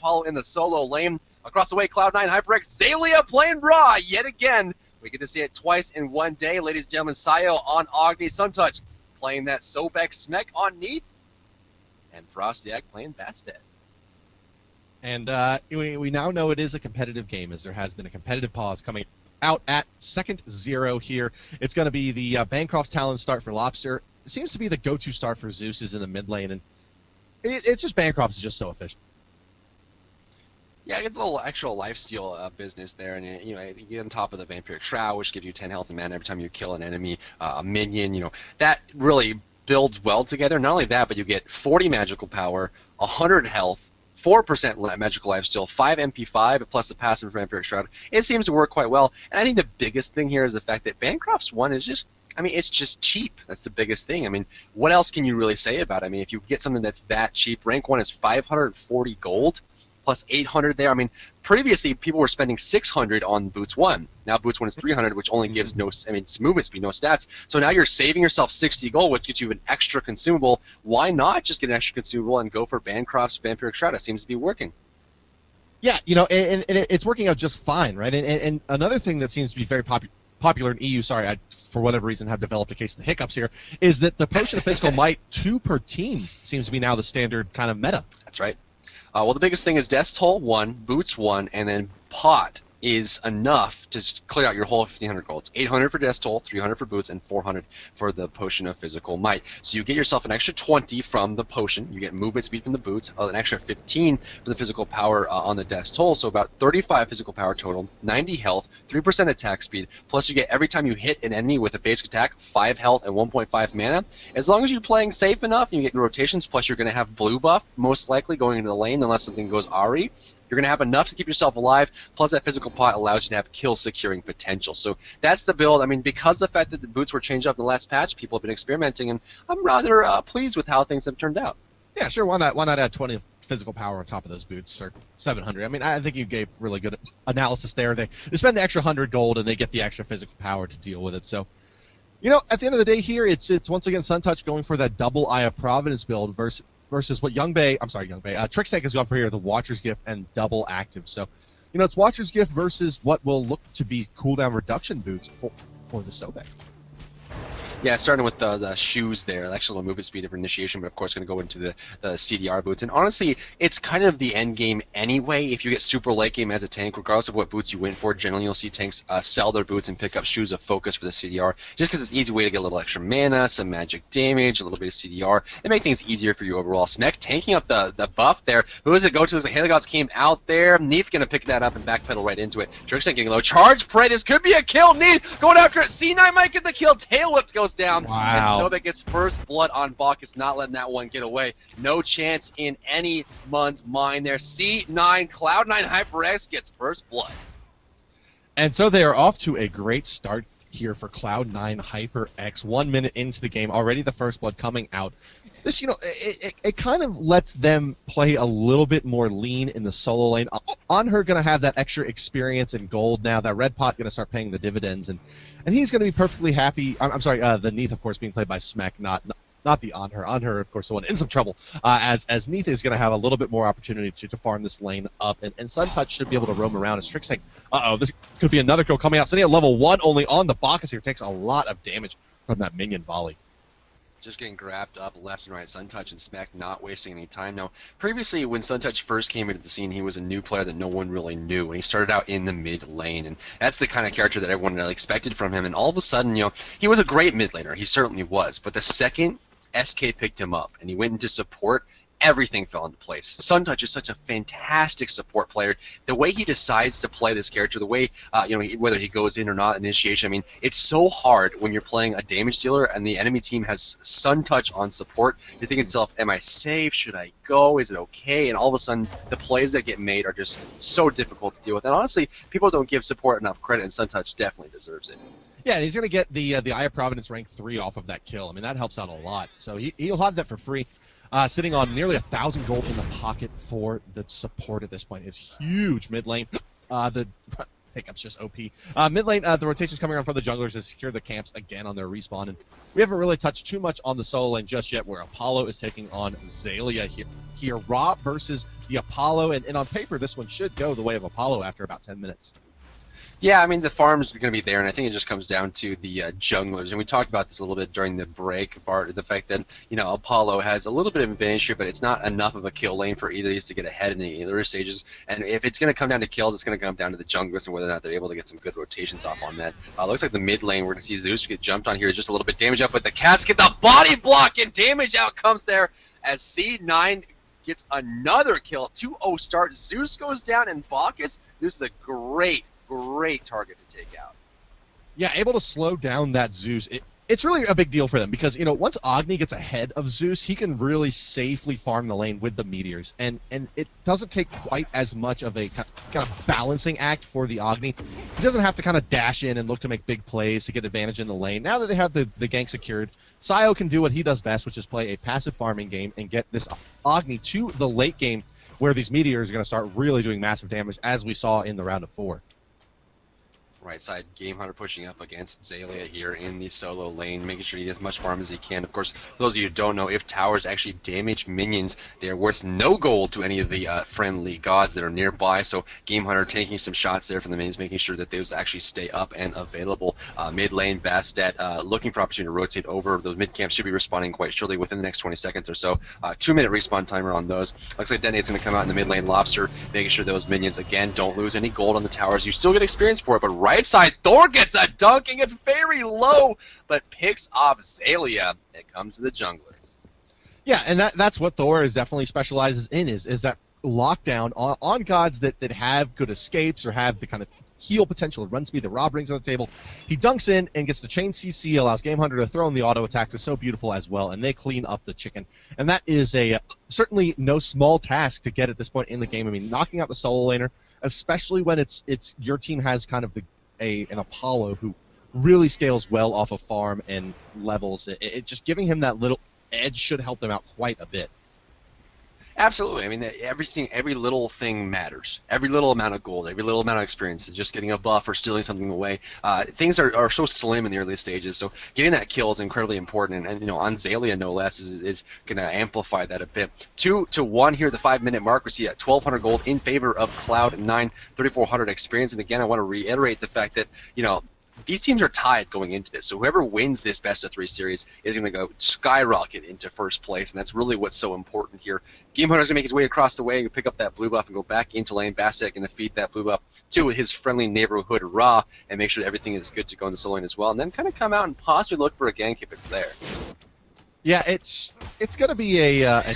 Apollo in the solo lane. Across the way, Cloud9, HyperX, Zalia playing raw yet again. We get to see it twice in one day. Ladies and gentlemen, Sayo on Agni, Suntouch playing that Sobek Smek on Neath, and Frostiak playing Bastet. And we now know it is a competitive game, as there has been a competitive pause coming out at second 0 here. It's going to be the Bancroft's Talon start for Lobster. It seems to be the go-to start for Zeus is in the mid lane, and it's just Bancroft's is just so efficient. Yeah, I get the little extra lifesteal business there, and you get on top of the Vampiric Shroud, which gives you 10 health and mana every time you kill an enemy, a minion. That really builds well together. Not only that, but you get 40 magical power, 100 health, 4% magical lifesteal, 5 MP5 plus the passive for Vampiric Shroud. It seems to work quite well, and I think the biggest thing here is the fact that Bancroft's one is just, it's just cheap. That's the biggest thing. What else can you really say about it? If you get something that's that cheap, rank 1 is 540 gold. Plus 800 there. Previously people were spending 600 on Boots 1. Now Boots 1 is 300, which only gives it's movement speed, no stats. So now you're saving yourself 60 gold, which gets you an extra consumable. Why not just get an extra consumable and go for Bancroft's Vampiric Shroud? It seems to be working. Yeah, and it's working out just fine, right? And another thing that seems to be very popular in EU, sorry, I, for whatever reason, have developed a case of the hiccups here, is that the Potion of Physical Might 2 per team seems to be now the standard kind of meta. That's right. Well, the biggest thing is Death's Toll 1, Boots 1, and then Pot is enough to clear out your whole 1,500 gold. It's 800 for Death's Toll, 300 for Boots, and 400 for the Potion of Physical Might. So you get yourself an extra 20 from the Potion. You get movement speed from the Boots, an extra 15 for the physical power on the Death's Toll. So about 35 physical power total, 90 health, 3% attack speed. Plus you get, every time you hit an enemy with a basic attack, 5 health and 1.5 mana. As long as you're playing safe enough and you get rotations, plus you're going to have blue buff, most likely going into the lane unless something goes Ahri. You're going to have enough to keep yourself alive, plus that physical pot allows you to have kill-securing potential. So that's the build. Because the fact that the boots were changed up in the last patch, people have been experimenting, and I'm rather pleased with how things have turned out. Yeah, sure. Why not add 20 physical power on top of those boots for 700? I think you gave really good analysis there. They spend the extra 100 gold, and they get the extra physical power to deal with it. So, at the end of the day here, it's once again Suntouch going for that double Eye of Providence build versus what Trixtank has gone for here, the Watcher's Gift and double active. So, it's Watcher's Gift versus what will look to be cooldown reduction boots for the Sobek. Yeah, starting with the shoes there, actually movement speed for initiation, but of course going to go into the CDR boots. And honestly, it's kind of the end game anyway. If you get super late game as a tank, regardless of what boots you went for, generally you'll see tanks sell their boots and pick up shoes of focus for the CDR, just because it's an easy way to get a little extra mana, some magic damage, a little bit of CDR, and make things easier for you overall. Smek tanking up the buff there. Who does it go to? Looks like Heligods came out there. Neath going to pick that up and backpedal right into it. Trixtank getting low. Charge Prey, this could be a kill. Neath going after it. C9 might get the kill. Tail Whip goes down. Wow. And Sobek gets first blood on Bacchus, not letting that one get away. No chance in anyone's mind there. C9, Cloud9 HyperX gets first blood. And so they are off to a great start here for Cloud9 HyperX. 1 minute into the game, already the first blood coming out. This, it kind of lets them play a little bit more lean in the solo lane. On her going to have that extra experience and gold now. That red pot going to start paying the dividends, and he's going to be perfectly happy. I'm sorry, the Neath, of course, being played by Smek, not the On Her. On Her, of course, the one in some trouble. As Neath is going to have a little bit more opportunity to farm this lane up, and Suntouch should be able to roam around as Trixtank. This could be another kill coming out. Sitting at level 1 only on the Bacchus here, takes a lot of damage from that minion volley. Just getting grabbed up left and right. Suntouch and Smek not wasting any time. Now, previously when Suntouch first came into the scene, he was a new player that no one really knew, and he started out in the mid lane, and that's the kind of character that everyone really expected from him. And all of a sudden, he was a great mid laner. He certainly was. But the second SK picked him up and he went into support, everything fell into place. Suntouch is such a fantastic support player. The way he decides to play this character, the way, whether he goes in or not, initiation, it's so hard when you're playing a damage dealer and the enemy team has Suntouch on support. You're thinking to yourself, am I safe? Should I go? Is it okay? And all of a sudden, the plays that get made are just so difficult to deal with. And honestly, people don't give support enough credit, and Suntouch definitely deserves it. Yeah, and he's going to get the Eye of Providence rank 3 off of that kill. That helps out a lot. So he'll have that for free. Sitting on nearly 1,000 gold in the pocket for the support at this point. It's huge mid lane. The Hiccup's just OP. Mid lane, the rotation's coming on for the junglers to secure the camps again on their respawn. And we haven't really touched too much on the solo lane just yet, where Apollo is taking on Xaylia here. Ra versus the Apollo, and on paper, this one should go the way of Apollo after about 10 minutes. Yeah, I mean, the farm's going to be there, and I think it just comes down to the junglers. And we talked about this a little bit during the break, Bart, the fact that, Apollo has a little bit of advantage here, but it's not enough of a kill lane for either of these to get ahead in the earlier stages. And if it's going to come down to kills, it's going to come down to the junglers and whether or not they're able to get some good rotations off on that. Looks like the mid lane, we're going to see Zeus get jumped on here, just a little bit damage up, but the Cats get the body block, and damage out comes there as C9 gets another kill. 2-0 start. Zeus goes down, and Bacchus, Zeus is a great target to take out. Yeah, able to slow down that Zeus. It's really a big deal for them because, once Agni gets ahead of Zeus, he can really safely farm the lane with the meteors. And it doesn't take quite as much of a kind of balancing act for the Agni. He doesn't have to kind of dash in and look to make big plays to get advantage in the lane. Now that they have the gank secured, Sayo can do what he does best, which is play a passive farming game and get this Agni to the late game where these meteors are going to start really doing massive damage, as we saw in the round of 4. Right side, Game Hunter pushing up against Xaylia here in the solo lane, making sure he gets as much farm as he can. Of course, for those of you who don't know, if towers actually damage minions, they are worth no gold to any of the friendly gods that are nearby. So Game Hunter taking some shots there from the minions, making sure that those actually stay up and available. Mid lane, Bastet looking for opportunity to rotate over. Those mid camps should be respawning quite surely within the next 20 seconds or so. 2-minute respawn timer on those. Looks like Detonate's going to come out in the mid lane, Lobster, making sure those minions, again, don't lose any gold on the towers. You still get experience for it, but right side, Thor gets a dunk and gets very low, but picks off Xaylia. It comes to the jungler. Yeah, and that's what Thor is definitely specializes in, is that lockdown on gods that have good escapes or have the kind of heal potential and run speed that Rob brings on the table. He dunks in and gets the chain CC, allows Game Hunter to throw in the auto attacks. It's so beautiful as well, and they clean up the chicken. And that is certainly no small task to get at this point in the game. I mean, knocking out the solo laner, especially when it's your team has kind of an Apollo who really scales well off of farm and levels. It just giving him that little edge should help them out quite a bit. Absolutely. I mean, every little thing matters. Every little amount of gold, every little amount of experience, just getting a buff or stealing something away. Things are so slim in the early stages, so getting that kill is incredibly important. And on Xaylia, no less, is going to amplify that a bit. 2-1 here at the 5-minute mark. We see at 1,200 gold in favor of Cloud9, 3,400 experience. And again, I want to reiterate the fact that, these teams are tied going into this, so whoever wins this best-of-3 series is going to go skyrocket into first place, and that's really what's so important here. Game Hunter's going to make his way across the way and pick up that blue buff and go back into lane. Bastet going to feed that blue buff to his friendly neighborhood Ra and make sure that everything is good to go in the solo lane as well, and then kind of come out and possibly look for a gank if it's there. Yeah, it's going to be a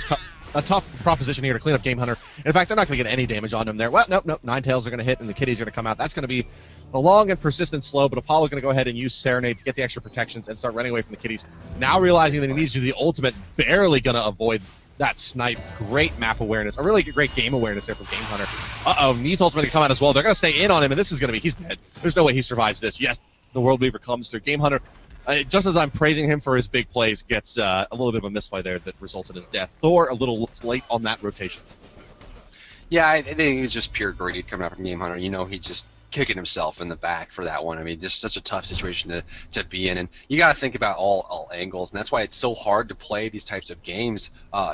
tough proposition here to clean up Game Hunter. In fact, they're not going to get any damage on him there. Well, nope. Ninetales are going to hit, and the Kitties are going to come out. That's going to be a long and persistent slow, but Apollo's going to go ahead and use Serenade to get the extra protections and start running away from the Kitties. Now realizing that he needs to do the ultimate, barely going to avoid that snipe. Great map awareness. A really great game awareness there from Game Hunter. Uh-oh, Neath ultimate to come out as well. They're going to stay in on him, and this is going to be, he's dead. There's no way he survives this. Yes, the World Weaver comes through. Game Hunter, just as I'm praising him for his big plays, gets a little bit of a misplay there that results in his death. Thor a little late on that rotation. Yeah, I think it's just pure greed coming out from Game Hunter. He's just kicking himself in the back for that one. I mean, just such a tough situation to be in, and you got to think about all angles, and that's why it's so hard to play these types of games.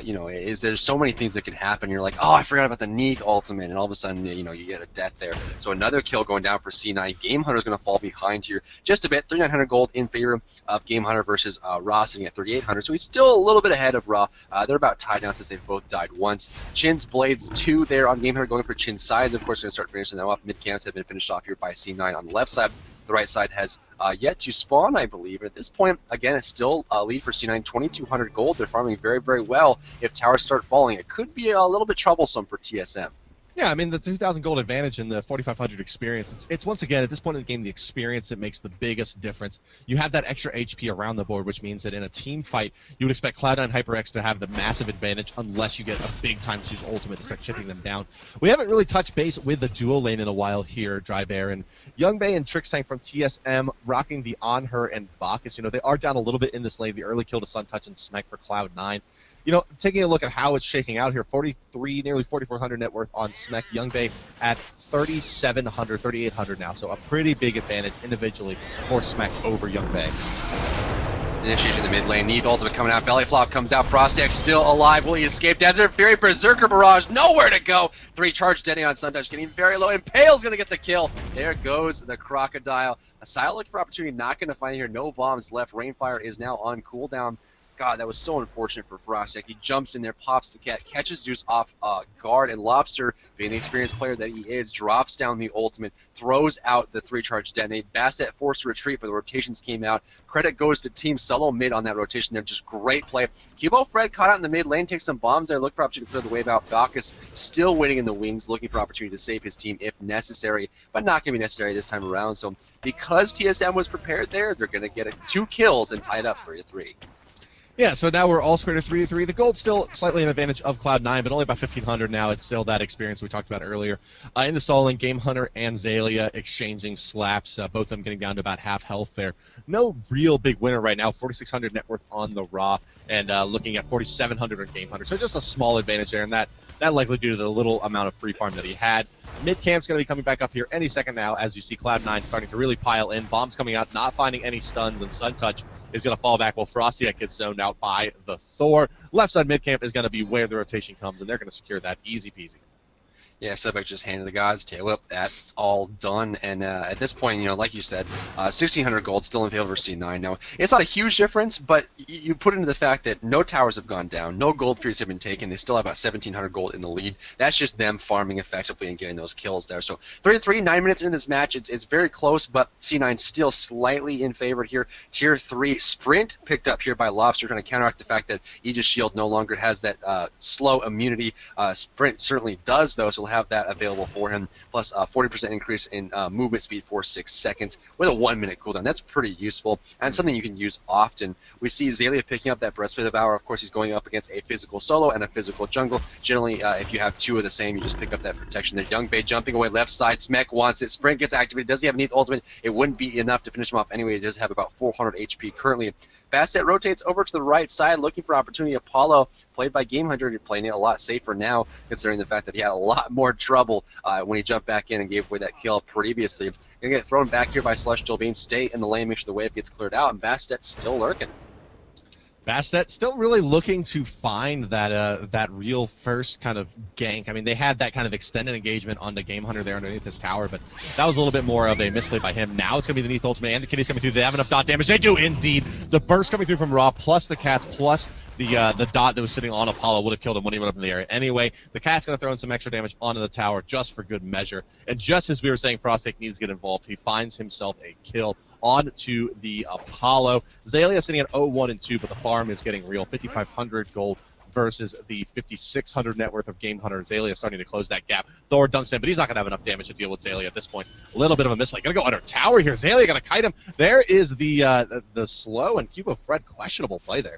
Is there's so many things that could happen. You're like, oh, I forgot about the Neath ultimate, and all of a sudden, you get a death there. So another kill going down for C9. Game Hunter's going to fall behind here just a bit. 3,900 gold in favor of Game Hunter versus Ra sitting at 3,800. So he's still a little bit ahead of Ra. They're about tied now since they've both died once. Chin's Blades 2 there on Game Hunter going for Chin's size. Of course, going to start finishing them up. Mid camps have been finished off here by C9 on the left side. The right side has yet to spawn, I believe. At this point, again, it's still a lead for C9, 2,200 gold. They're farming very, very well. If towers start falling, it could be a little bit troublesome for TSM. Yeah, I mean, the 2,000 gold advantage and the 4,500 experience, it's once again, at this point in the game, the experience that makes the biggest difference. You have that extra HP around the board, which means that in a team fight, you would expect Cloud9 HyperX to have the massive advantage unless you get a big time to use ultimate to start chipping them down. We haven't really touched base with the duo lane in a while here, Dry Bear, and Young Bay and Trixtank from TSM rocking the On Her and Bacchus. They are down a little bit in this lane. The early kill to Sun Touch and Smite for Cloud9. taking a look at how it's shaking out here, 43, nearly 4,400 net worth on Smek. Youngbei at 3,700, 3,800 now. So a pretty big advantage individually for Smek over Youngbei. Initiation in the mid lane. Neath ultimate coming out. Belly flop comes out. Frostek still alive. Will he escape? Desert Fury, Berserker Barrage, nowhere to go. 3 charge Denny on Suntouch, getting very low. Impale's going to get the kill. There goes the Crocodile. A Asile looking for opportunity, not going to find it here. No bombs left. Rainfire is now on cooldown. God, that was so unfortunate for Frostek. He jumps in there, pops the cat, catches Zeus off guard, and Lobster, being the experienced player that he is, drops down the ultimate, throws out the 3-charge detonate. Bastet forced to retreat, but the rotations came out. Credit goes to Team SoloMid on that rotation there. Just great play. Cubo Fred caught out in the mid lane, takes some bombs there, look for opportunity to clear the wave out. Bacchus still waiting in the wings, looking for opportunity to save his team if necessary, but not going to be necessary this time around. So because TSM was prepared there, they're going to get 2 kills and tie it up 3-3. Yeah, so now we're all squared to 3-3. The gold's still slightly an advantage of Cloud9, but only about 1,500 now. It's still that experience we talked about earlier. In the solo lane, Game Hunter and Xaylia exchanging slaps, both of them getting down to about half health there. No real big winner right now. 4,600 net worth on the Raw, and looking at 4,700 on Game Hunter. So just a small advantage there, and that likely due to the little amount of free farm that he had. Mid camp's going to be coming back up here any second now, as you see Cloud9 starting to really pile in. Bombs coming out, not finding any stuns, and Suntouch is going to fall back while Frostek gets zoned out by the Thor. Left side mid camp is going to be where the rotation comes, and they're going to secure that easy peasy. Yeah, Sebek just handed the gods tail whip. That's all done. And at this point, like you said, 1,600 gold still in favor of C9. Now, it's not a huge difference, but you put into the fact that no towers have gone down, no gold fears have been taken. They still have about 1,700 gold in the lead. That's just them farming effectively and getting those kills there. So 3-3, 9 minutes into this match, it's very close, but C9 still slightly in favor here. Tier 3 Sprint picked up here by Lobster, trying to counteract the fact that Aegis Shield no longer has that slow immunity. Sprint certainly does, though, so have that available for him, plus a 40% increase in movement speed for 6 seconds with a 1-minute cooldown. That's pretty useful and something you can use often. We see Xaylia picking up that Breastplate of Valor. Of course, he's going up against a physical solo and a physical jungle. Generally, if you have 2 of the same, you just pick up that protection there. Youngbei jumping away left side. Smek wants it. Sprint gets activated. Does he have an ultimate? It wouldn't be enough to finish him off anyway. He does have about 400 HP currently. Bastet rotates over to the right side, looking for opportunity. Apollo, played by Game Hunter, you're playing it a lot safer now, considering the fact that he had a lot more trouble when he jumped back in and gave away that kill previously. Gonna get thrown back here by Celestial Beam. Stay in the lane, make sure the wave gets cleared out, and Bastet's still lurking. Bastet still really looking to find that real first kind of gank. I mean, they had that kind of extended engagement on the Game Hunter there underneath this tower, but that was a little bit more of a misplay by him. Now it's going to be the Neath ultimate, and the kitties coming through. They have enough dot damage. They do indeed. The burst coming through from Raw, plus the cats, plus the dot that was sitting on Apollo would have killed him when he went up in the air. Anyway, the cat's going to throw in some extra damage onto the tower just for good measure. And just as we were saying, Frostek needs to get involved, he finds himself a kill on to the Apollo. Xaylia sitting at 0-1 and 2, but the farm is getting real. 5,500 gold versus the 5,600 net worth of Game Hunter. Xaylia starting to close that gap. Thor dunks in, but he's not going to have enough damage to deal with Xaylia at this point. A little bit of a misplay. Going to go under tower here. Xaylia going to kite him. There is the slow and Cubo Fred questionable play there.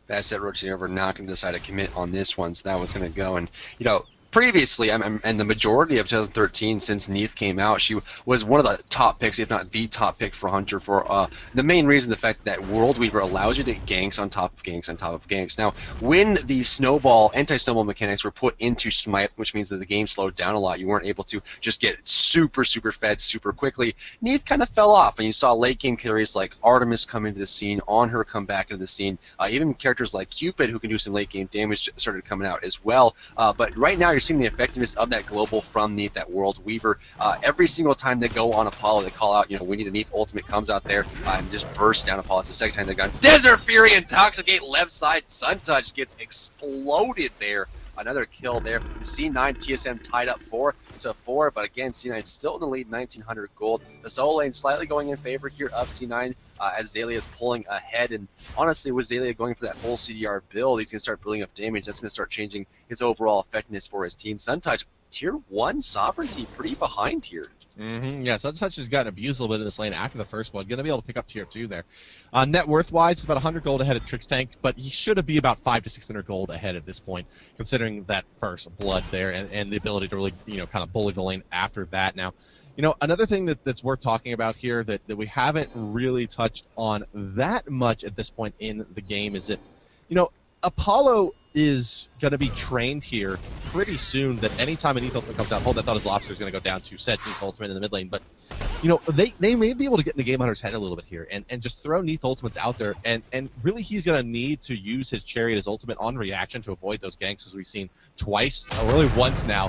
Bastet rotating over, not going to decide to commit on this one, so that one's going to go. And, previously, and the majority of 2013, since Neath came out, she was one of the top picks, if not the top pick for Hunter, for the main reason, the fact that World Weaver allows you to get ganks on top of ganks on top of ganks. Now, when the anti-snowball mechanics were put into Smite, which means that the game slowed down a lot, you weren't able to just get super fed super quickly. Neath kind of fell off, and you saw late game carries like Artemis come into the scene, On Her come back into the scene, even characters like Cupid, who can do some late game damage, started coming out as well. But right now, you're seeing the effectiveness of that global from Neath, that World Weaver. Every single time they go on Apollo, they call out, we need a Neath ultimate, comes out there and just bursts down Apollo. It's the second time they've gone Desert Fury, Intoxicate, left side, Suntouch gets exploded there. Another kill there. The C9 TSM tied up 4-4, but again, C9 still in the lead, 1,900 gold. The solo lane slightly going in favor here of C9 as Xaylia is pulling ahead. And honestly, with Xaylia going for that full CDR build, he's going to start building up damage. That's going to start changing his overall effectiveness for his team. Suntouch, Tier 1 Sovereignty, pretty behind here. Yeah, Suntouch has gotten abused a little bit in this lane after the first one. Going to be able to pick up Tier 2 there. Net worth-wise, it's about 100 gold ahead of Trix Tank, but he should be about 500 to 600 gold ahead at this point, considering that first blood there and the ability to really, kind of bully the lane after that. Now, another thing that's worth talking about here that we haven't really touched on that much at this point in the game is that, Apollo is going to be trained here pretty soon that anytime an ETH ultimate comes out, hold, I thought his lobster is going to go down to set ETH ultimate in the mid lane, but they may be able to get in the Game Hunter's head a little bit here and just throw Neath ultimates out there, and really he's going to need to use his Chariot as ultimate on reaction to avoid those ganks, as we've seen twice, or really once now.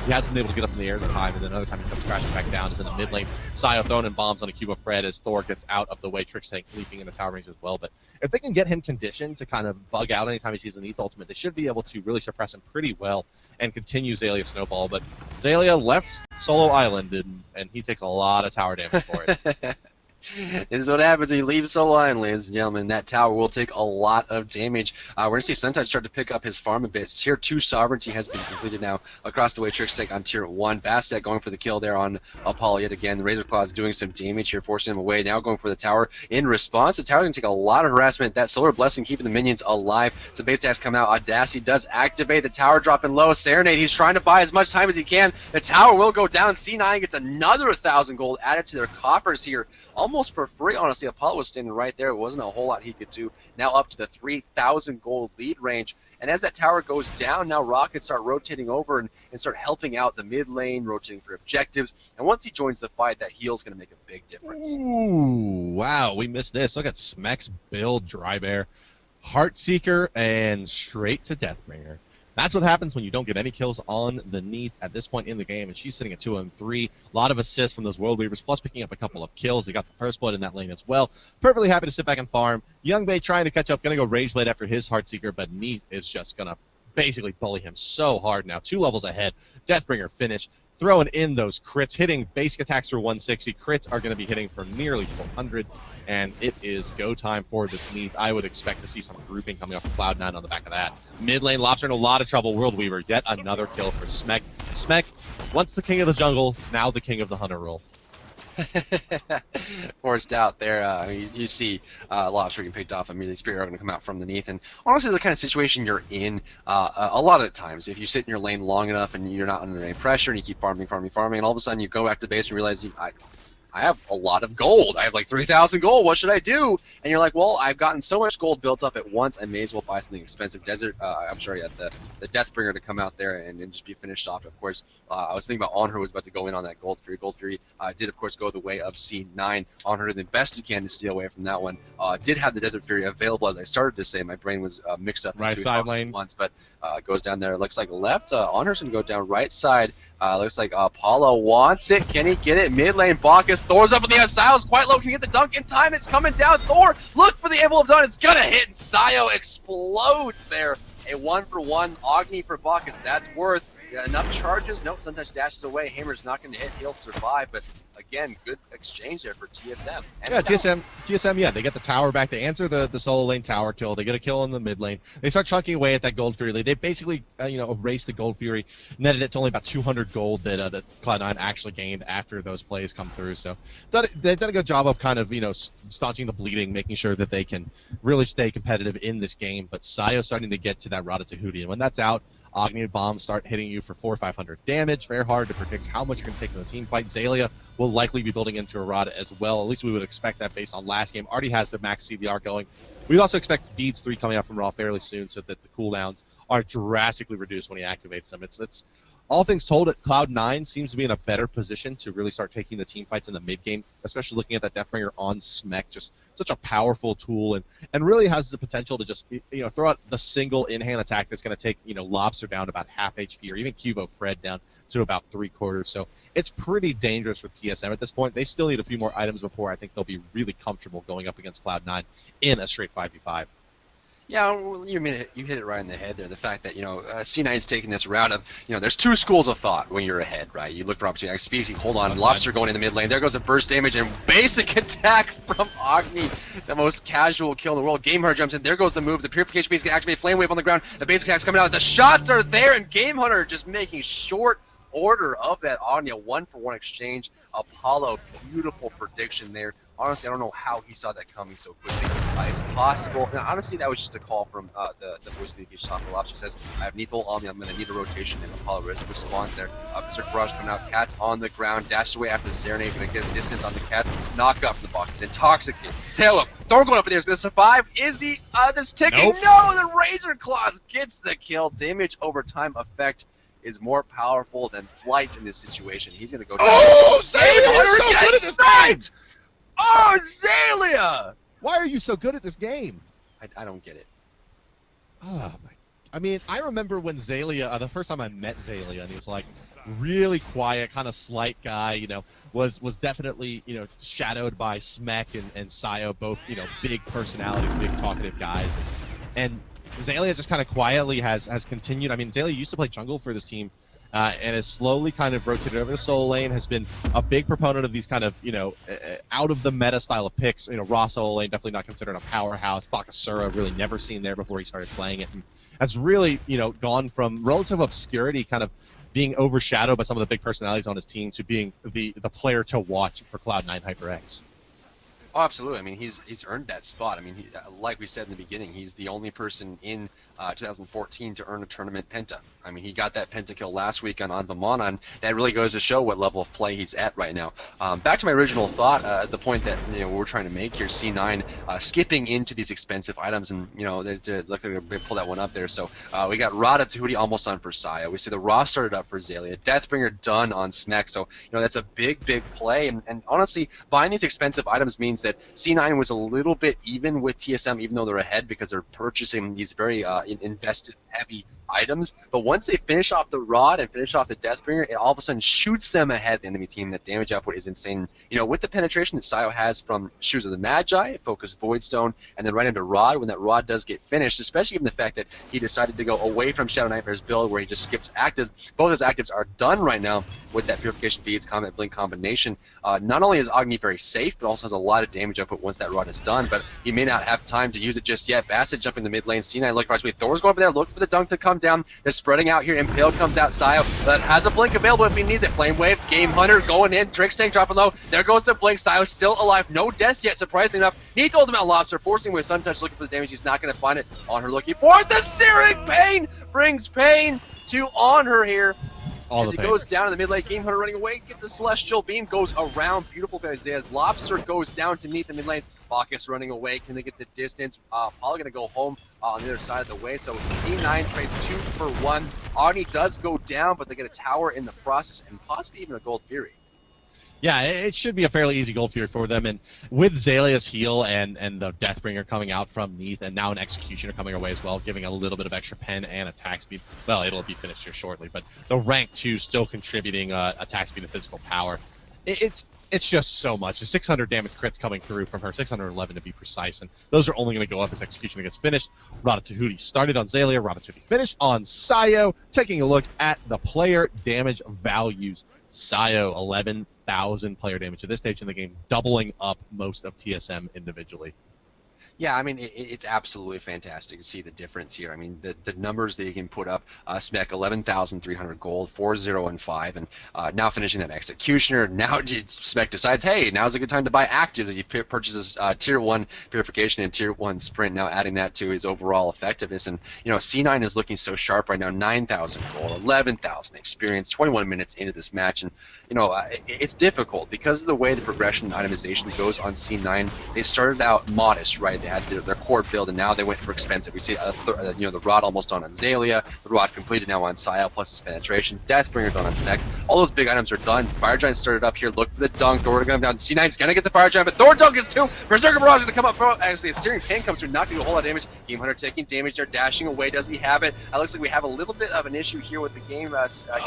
He hasn't been able to get up in the air in the time, and then another time he comes crashing back down is in the mid lane. Sayo throwing in bombs on a cube of Fred as Thor gets out of the way, Trick Tank leaping in the tower range as well. But if they can get him conditioned to kind of bug out anytime he sees an ETH ultimate, they should be able to really suppress him pretty well and continue Zalia's snowball. But Zalia left solo island, and he takes a lot of tower damage for it. This is what happens when you leave solo island, ladies and gentlemen. That tower will take a lot of damage. We're going to see Suntouch start to pick up his farm a bit. Tier 2 Sovereignty has been completed now across the way. Trickstick on Tier 1. Bastet going for the kill there on Apollo yet again. The Razor Claw is doing some damage here, forcing him away. Now going for the tower in response. The tower's going to take a lot of harassment. That Solar Blessing keeping the minions alive. So base attacks come out. Audacity does activate. The tower dropping low. Serenade, he's trying to buy as much time as he can. The tower will go down. C9 gets another 1,000 gold added to their coffers here. Almost for free, honestly. Apollo was standing right there. It wasn't a whole lot he could do. Now up to the 3,000 gold lead range. And as that tower goes down, now Rockets start rotating over and start helping out the mid lane, rotating for objectives. And once he joins the fight, that heal's going to make a big difference. Ooh, wow, we missed this. Look at Smek's build, Dry Bear, Heartseeker, and straight to Deathbringer. That's what happens when you don't get any kills on the Neath at this point in the game, and she's sitting at 2-3. A lot of assists from those World Weavers, plus picking up a couple of kills. They got the first blood in that lane as well. Perfectly happy to sit back and farm. Youngbay trying to catch up, going to go Rageblade after his Heartseeker, but Neath is just going to basically bully him so hard now. 2 levels ahead. Deathbringer finish. Throwing in those crits, hitting basic attacks for 160. Crits are going to be hitting for nearly 400, and it is go time for this Neath. I would expect to see some grouping coming up from Cloud9 on the back of that. Mid lane, Lobster in a lot of trouble. World Weaver, yet another kill for Smek. Smek, once the king of the jungle, now the king of the hunter role. Forced out there. You see Lobster getting picked off. Immediately Spirit are going to come out from the Neath. And honestly, the kind of situation you're in, a lot of the times, if you sit in your lane long enough and you're not under any pressure and you keep farming, and all of a sudden you go back to base and realize I have a lot of gold. I have like 3,000 gold. What should I do? And you're like, well, I've gotten so much gold built up at once. I may as well buy something expensive. The Deathbringer to come out there and just be finished off. Of course, I was thinking about Onher was about to go in on that Gold Fury. Gold Fury did, of course, go the way of C9. Onher did the best he can to steal away from that one. Did have the Desert Fury available, as I started to say. My brain was mixed up right into side lane once, but goes down there. It looks like left. Onher's going to go down right side. Looks like Apollo wants it. Can he get it? Mid lane, Bacchus. Thor's up with the Sile's quite low. Can he get the dunk in time? It's coming down. Thor, look for the Anvil of Dawn. It's going to hit, and Sayo explodes there. A 1-for-1 Agni for Bacchus. That's worth enough charges. Nope, sometimes dashes away. Hammer's not going to hit. He'll survive, but again, good exchange there for TSM. And yeah, TSM, yeah, they get the tower back. They answer the solo lane tower kill. They get a kill in the mid lane. They start chunking away at that Gold Fury lead. They basically, erased the Gold Fury, netted it to only about 200 gold that Cloud9 actually gained after those plays come through. So they've done a good job of kind of, staunching the bleeding, making sure that they can really stay competitive in this game. But Sayo starting to get to that Rada Tahuti, and when that's out, Agni bombs start hitting you for 400 or 500 damage. Very hard to predict how much you're going to take from the team fight. Zalia will likely be building into Arata as well. At least we would expect that based on last game. Already has the max CDR going. We'd also expect Beads 3 coming out from Raw fairly soon so that the cooldowns are drastically reduced when he activates them. It's all things told, Cloud9 seems to be in a better position to really start taking the team fights in the mid game, especially looking at that Deathbringer on Smek, just such a powerful tool, and really has the potential to just throw out the single in-hand attack that's going to take Lobster down to about half HP, or even Cuvo Fred down to about 3/4. So it's pretty dangerous for TSM at this point. They still need a few more items before I think they'll be really comfortable going up against Cloud9 in a straight 5v5. Yeah, well, you hit it right in the head there. The fact that C9's taking this route of there's two schools of thought when you're ahead, right? You look for opportunity. Speaking, hold on, Lobster going in the mid lane. There goes the burst damage and basic attack from Agni, the most casual kill in the world. Game Hunter jumps in. There goes the move. The Purification Beast can activate Flame Wave on the ground. The basic attack's coming out. The shots are there, and Game Hunter just making short order of that Agni. 1-for-1 exchange. Apollo, beautiful prediction there. Honestly, I don't know how he saw that coming so quickly. It's possible. Now, honestly, that was just a call from the voice communication software. Lobster says, I have Neathol on me. I'm going to need a rotation, and Apollo respond there. Berserk Barrage coming out. Cat's on the ground. Dashes away after the Serenade. Going to get a distance on the Cats. Knock up from the box. Intoxicate. Tail up. Thor going up in there. Is going to survive. Is he? This ticking? Nope. No! The Razor Claws gets the kill. Damage over time effect is more powerful than flight in this situation. He's going to go down. Oh, Zalia, so good at this game! Oh, Zalia! Why are you so good at this game? I don't get it. Oh my! I mean, I remember when Zalia, the first time I met Zalia, and he's like really quiet, kind of slight guy. You know, was definitely shadowed by Smek and Sayo, both big personalities, big talkative guys, and Zalia just kind of quietly has continued. I mean, Zalia used to play jungle for this team. And has slowly kind of rotated over the solo lane, has been a big proponent of these kind of, out of the meta style of picks. Raw solo lane, definitely not considered a powerhouse. Bakasura, really never seen there before he started playing it. And has really, gone from relative obscurity, kind of being overshadowed by some of the big personalities on his team, to being the player to watch for Cloud9 HyperX. Oh, absolutely. I mean, he's earned that spot. I mean, like we said in the beginning, he's the only person in 2014 to earn a tournament penta. I mean, he got that penta kill last week on Vamana, and that really goes to show what level of play he's at right now. Back to my original thought, the point that we're trying to make here, C9 skipping into these expensive items, and they're looking to pull that one up there. So we got Rada Tahuti almost done for Saya. We see the Raw started up for Zalia. Deathbringer done on Smek. So that's a big play. And honestly, buying these expensive items means that C9 was a little bit even with TSM, even though they're ahead, because they're purchasing these very invested heavy items. But once they finish off the Rod and finish off the Deathbringer, it all of a sudden shoots them ahead of the enemy team. That damage output is insane. With the penetration that Sayo has from Shoes of the Magi, Focus Voidstone, and then right into Rod, when that Rod does get finished, especially given the fact that he decided to go away from Shadow Nightmare's build where he just skips active. Both his actives are done right now with that Purification Beads, Combat Blink combination. Not only is Agni very safe, but also has a lot of damage output once that Rod is done, but he may not have time to use it just yet. Bassett jumping the mid lane, C9 looking right away. Thor's going over there, looking for the dunk to come down. They're spreading out here. Impale comes out. Sayo has a blink available if he needs it. Flame Wave, Game Hunter going in. Trick Tank dropping low. There goes the blink. Sayo still alive. No deaths yet, surprisingly enough. Needs ultimate Lobster, forcing with Sun Touch, looking for the damage. He's not going to find it. On her looking for it. The Searing Pain brings pain to On her here. As he goes down in the mid lane, Game Hunter running away, get the Celestial Beam, goes around, beautiful by Isaiah. Lobster goes down to meet the mid lane. Bacchus running away, can they get the distance? Probably gonna go home on the other side of the way, so C9 trades 2 for 1. Agni does go down, but they get a tower in the process, and possibly even a Gold Fury. Yeah, it should be a fairly easy Gold Fury for them, and with Zalia's heal and the Deathbringer coming out from Neath, and now an Executioner coming our way as well, giving a little bit of extra pen and attack speed. Well, it'll be finished here shortly, but the rank 2 still contributing attack speed and physical power. It's just so much. 600 damage crits coming through from her, 611 to be precise, and those are only going to go up as Executioner gets finished. Rada Tahuti started on Zalia, Rada Tahuti finished on Sayo. Taking a look at the player damage values. Sayo, 11,000 player damage at this stage in the game, doubling up most of TSM individually. Yeah, I mean, it's absolutely fantastic to see the difference here. I mean, the numbers that you can put up, Smek, 11,300 gold, 4-0 and 5, and now finishing that Executioner. Now Smek decides, hey, now's a good time to buy actives as he purchases Tier 1 Purification and Tier 1 Sprint, now adding that to his overall effectiveness. And, C9 is looking so sharp right now, 9,000 gold, 11,000 experience, 21 minutes into this match. And, it's difficult because of the way the progression and itemization goes on C9. They started out modest, right? They had their core build, and now they went for expensive. We see, the Rod almost done on Zalia, the Rod completed now on Saya, plus his penetration, Deathbringer done on Snek. All those big items are done. Fire Giant started up here, look for the dunk. Thor going down. C9's gonna get the Fire Giant, but Thor dunk is 2. Berserker Barrage gonna come up. Actually, a Searing Pain comes through, not gonna do a whole lot of damage. Game Hunter taking damage there, dashing away. Does he have it? It looks like we have a little bit of an issue here with the game. He's stuck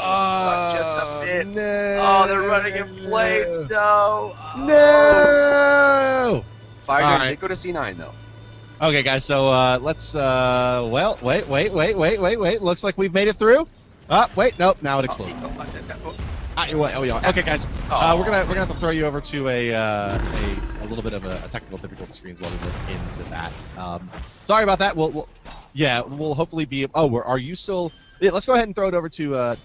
just a bit. No. Oh, they're running in place. No. No. Fire Giant did go to C9 though. Okay, guys, so let's, well, wait. Looks like we've made it through. Wait, nope, now it exploded. Okay, guys, we're gonna have to throw you over to a little bit of a technical difficulty screen while we look into that. Sorry about that. We'll hopefully be. Oh, are you still? Yeah, let's go ahead and throw it over to.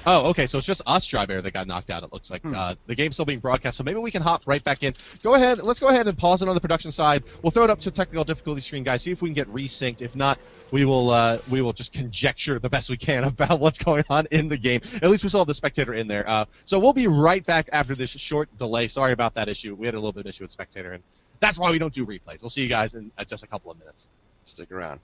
Oh, okay. So it's just us, Drybear, that got knocked out. It looks like the game's still being broadcast. So maybe we can hop right back in. Go ahead. Let's go ahead and pause it on the production side. We'll throw it up to technical difficulty screen, guys. See if we can get resynced. If not, we will just conjecture the best we can about what's going on in the game. At least we still have the spectator in there. So we'll be right back after this short delay. Sorry about that issue. We had a little bit of issue with spectator, and that's why we don't do replays. We'll see you guys in just a couple of minutes. Stick around.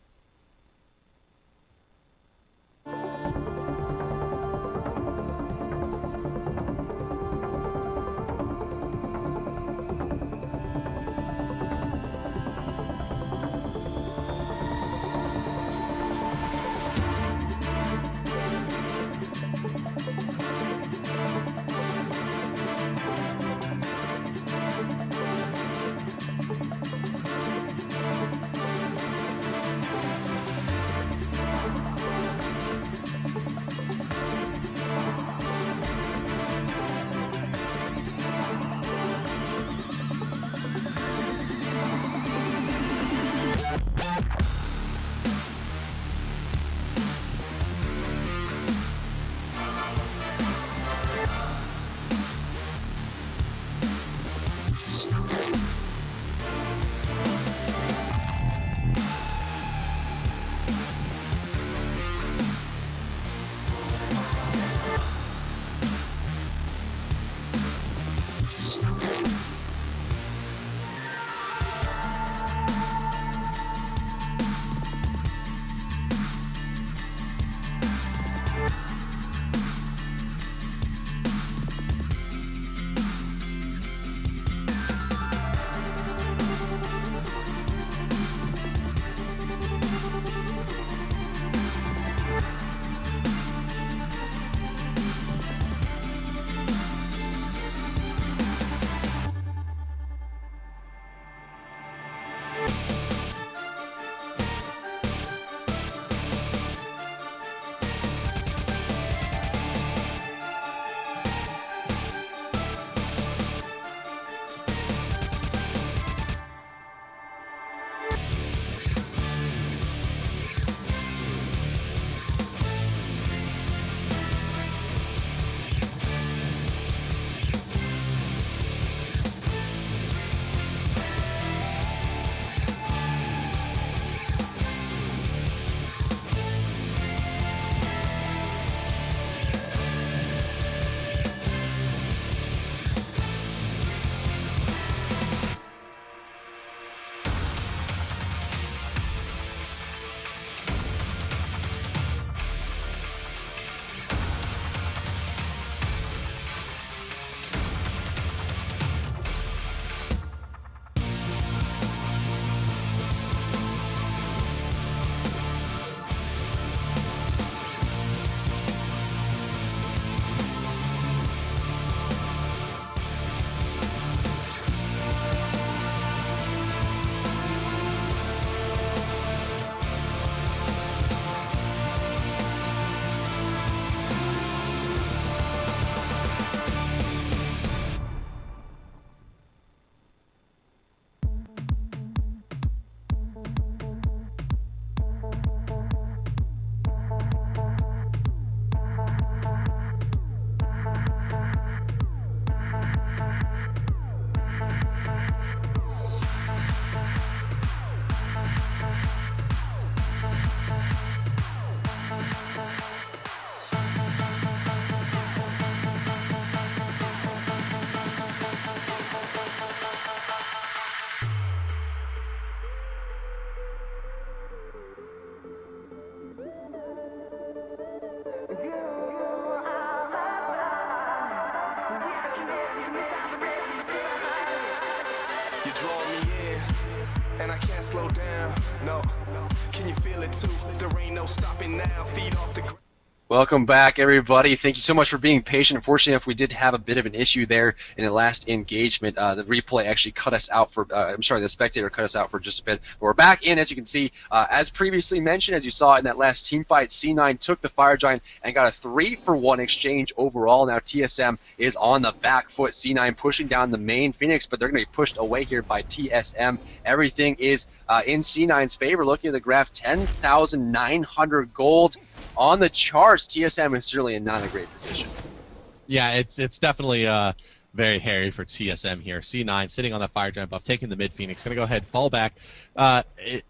You draw me in, and I can't slow down. No, can you feel it too? There ain't no stopping now. Feet off the ground. Welcome back, everybody. Thank you so much for being patient. Unfortunately, if we did have a bit of an issue there in the last engagement, the replay actually cut us out for, the spectator cut us out for just a bit. But we're back in, as you can see. As previously mentioned, as you saw in that last team fight, C9 took the Fire Giant and got a 3-for-1 exchange overall. Now TSM is on the back foot. C9 pushing down the main Phoenix, but they're going to be pushed away here by TSM. Everything is in C9's favor. Looking at the graph, 10,900 gold on the charts. TSM is certainly not in a great position. Yeah, it's definitely very hairy for TSM here. C9 sitting on that fire giant buff, taking the mid Phoenix, gonna go ahead, fall back.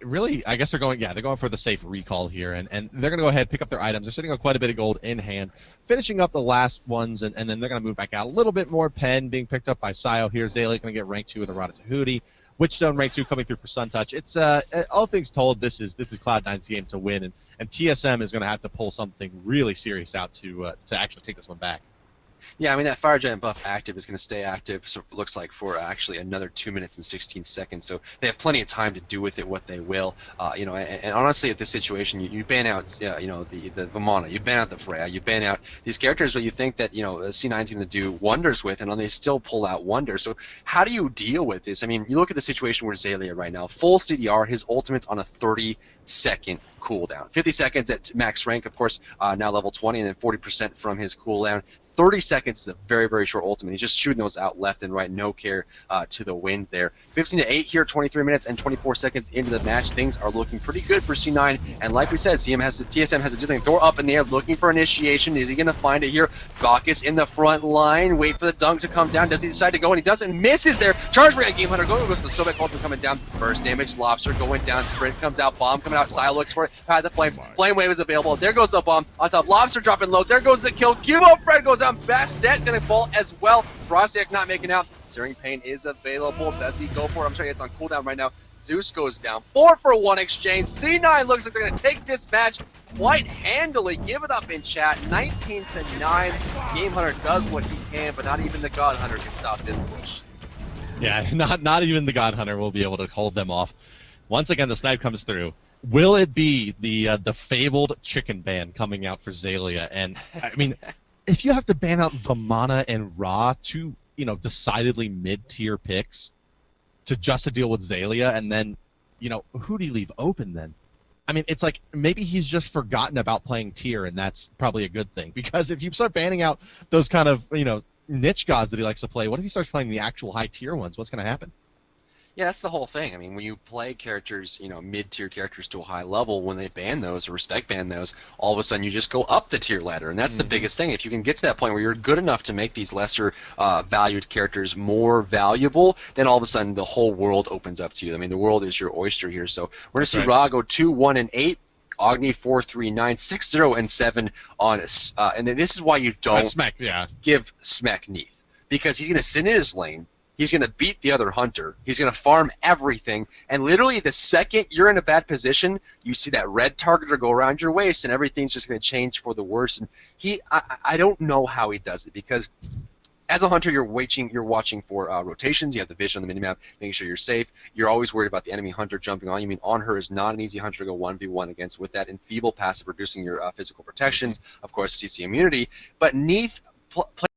Really, I guess they're going for the safe recall here, and they're gonna go ahead, pick up their items. They're sitting on quite a bit of gold in hand, finishing up the last ones, and then they're gonna move back out. A little bit more pen being picked up by Sayo here. Zayla gonna get rank 2 with the Ratatouille. Witchstone rank 2 coming through for Sun Touch. It's all things told, this is Cloud9's game to win, and TSM is gonna have to pull something really serious out to actually take this one back. Yeah, I mean, that Fire Giant buff active is going to stay active, so it looks like, for actually another 2 minutes and 16 seconds. So they have plenty of time to do with it what they will. And honestly, at this situation, you ban out, the Vamana, you ban out the Freya, you ban out these characters where you think that, C9's going to do wonders with, and they still pull out wonders. So how do you deal with this? I mean, you look at the situation where Zaylia right now, full CDR, his ultimate's on a 30-second cooldown. 50 seconds at max rank, of course, now level 20, and then 40% from his cooldown. 30 seconds is a very, very short ultimate. He's just shooting those out left and right, no care to the wind there. 15-8 here, 23 minutes and 24 seconds into the match. Things are looking pretty good for C9, and like we said, TSM has a different Thor up in the air, looking for initiation. Is he going to find it here? Bacchus in the front line, wait for the dunk to come down. Does he decide to go? And he doesn't. Misses there. Charge rate Game Hunter goes to the Sobek ultimate coming down. Burst damage, Lobster going down. Sprint comes out, bomb coming out. Sile looks for it. Pad the flames. Flame wave is available. There goes the bomb on top. Lobster dropping low. There goes the kill. Cubo Fred goes down. Bastet gonna fall as well. Frostiak not making out. Searing Pain is available. Does he go for it? I'm sure it's on cooldown right now. Zeus goes down. 4-for-1 exchange. C9 looks like they're gonna take this match quite handily. Give it up in chat. 19-9. Game Hunter does what he can, but not even the God Hunter can stop this push. Yeah, not even the God Hunter will be able to hold them off. Once again, the snipe comes through. Will it be the fabled chicken ban coming out for Zaylia? And I mean, if you have to ban out Vamana and Ra, two decidedly mid-tier picks, to deal with Zaylia, and then who do you leave open then? I mean, it's like maybe he's just forgotten about playing tier, and that's probably a good thing, because if you start banning out those kind of niche gods that he likes to play, what if he starts playing the actual high tier ones? What's going to happen? Yeah, that's the whole thing. I mean, when you play characters, mid-tier characters to a high level, when they ban those or respect ban those, all of a sudden you just go up the tier ladder, and that's the biggest thing. If you can get to that point where you're good enough to make these lesser valued characters more valuable, then all of a sudden the whole world opens up to you. I mean, the world is your oyster here. So we're going to see Ra go 2-1-8. Agni 4-3-9, 6-0-7 on us. And then this is why you don't give Smek Neath. Because he's going to sit in his lane, he's going to beat the other hunter, he's going to farm everything, and literally the second you're in a bad position, you see that red targeter go around your waist, and everything's just going to change for the worse. And I don't know how he does it, because as a hunter, you're watching for rotations. You have the vision on the minimap, making sure you're safe. You're always worried about the enemy hunter jumping on you. I mean, on her is not an easy hunter to go 1v1 against with that enfeeble passive, reducing your physical protections. Of course, CC immunity. But Neath